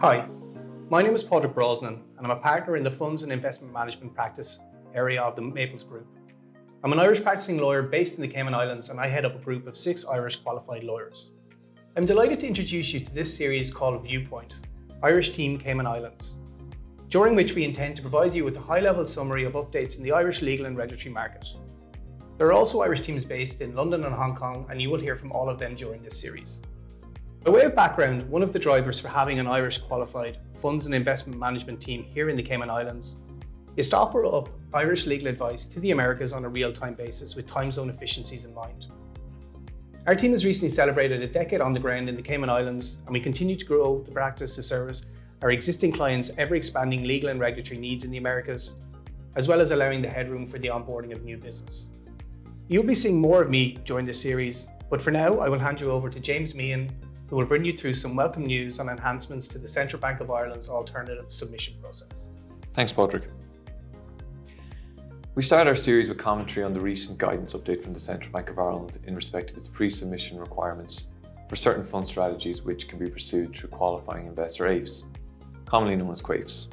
Hi, my name is Pádraig Brosnan and I'm a partner in the Funds and Investment Management practice area of the Maples Group. I'm an Irish practicing lawyer based in the Cayman Islands and I head up a group of 6 Irish qualified lawyers. I'm delighted to introduce you to this series called Viewpoint, Irish Team Cayman Islands, during which we intend to provide you with a high-level summary of updates in the Irish legal and regulatory market. There are also Irish teams based in London and Hong Kong, and you will hear from all of them during this series. By way of background, one of the drivers for having an Irish qualified funds and investment management team here in the Cayman Islands is to offer up Irish legal advice to the Americas on a real-time basis with time zone efficiencies in mind. Our team has recently celebrated a decade on the ground in the Cayman Islands, and we continue to grow the practice to service our existing clients' ever-expanding legal and regulatory needs in the Americas, as well as allowing the headroom for the onboarding of new business. You'll be seeing more of me during this series, but for now I will hand you over to James Meehan, who will bring you through some welcome news on enhancements to the Central Bank of Ireland's alternative submission process. Thanks, Pádraig. We start our series with commentary on the recent guidance update from the Central Bank of Ireland in respect of its pre-submission requirements for certain fund strategies which can be pursued through Qualifying Investor AIFs, commonly known as QIAIFs.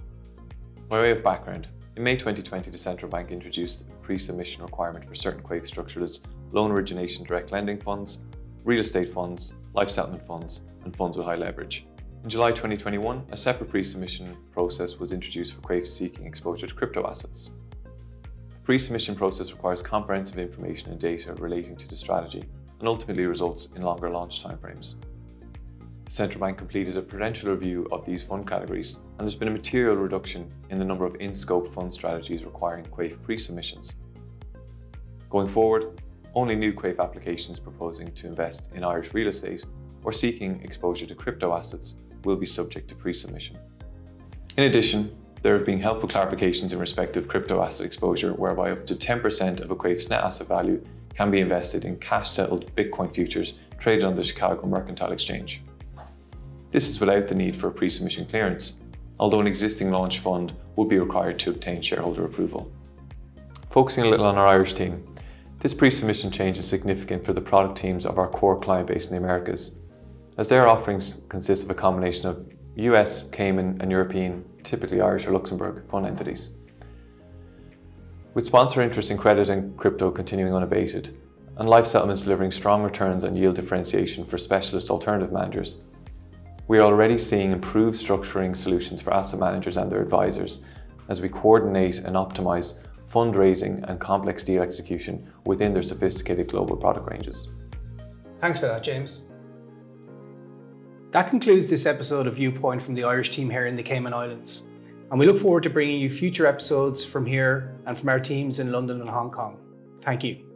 By way of background, in May 2020, the Central Bank introduced a pre-submission requirement for certain QIAIFs structured as loan origination direct lending funds, real estate funds, life settlement funds, and funds with high leverage. In July 2021, a separate pre-submission process was introduced for QIAIFs seeking exposure to crypto assets. The pre-submission process requires comprehensive information and data relating to the strategy and ultimately results in longer launch timeframes. The Central Bank completed a prudential review of these fund categories, and there's been a material reduction in the number of in-scope fund strategies requiring QIAIF pre-submissions. Going forward, only new QIAIF applications proposing to invest in Irish real estate or seeking exposure to crypto assets will be subject to pre-submission. In addition, there have been helpful clarifications in respect of crypto asset exposure, whereby up to 10% of a QIAIF's net asset value can be invested in cash-settled Bitcoin futures traded on the Chicago Mercantile Exchange. This is without the need for a pre-submission clearance, although an existing launch fund would be required to obtain shareholder approval. Focusing a little on our Irish team, this pre-submission change is significant for the product teams of our core client base in the Americas, as their offerings consist of a combination of US, Cayman and European, typically Irish or Luxembourg, fund entities. With sponsor interest in credit and crypto continuing unabated, and life settlements delivering strong returns and yield differentiation for specialist alternative managers, we are already seeing improved structuring solutions for asset managers and their advisors as we coordinate and optimize fundraising and complex deal execution within their sophisticated global product ranges. Thanks for that, James. That concludes this episode of Viewpoint from the Irish team here in the Cayman Islands, and we look forward to bringing you future episodes from here and from our teams in London and Hong Kong. Thank you.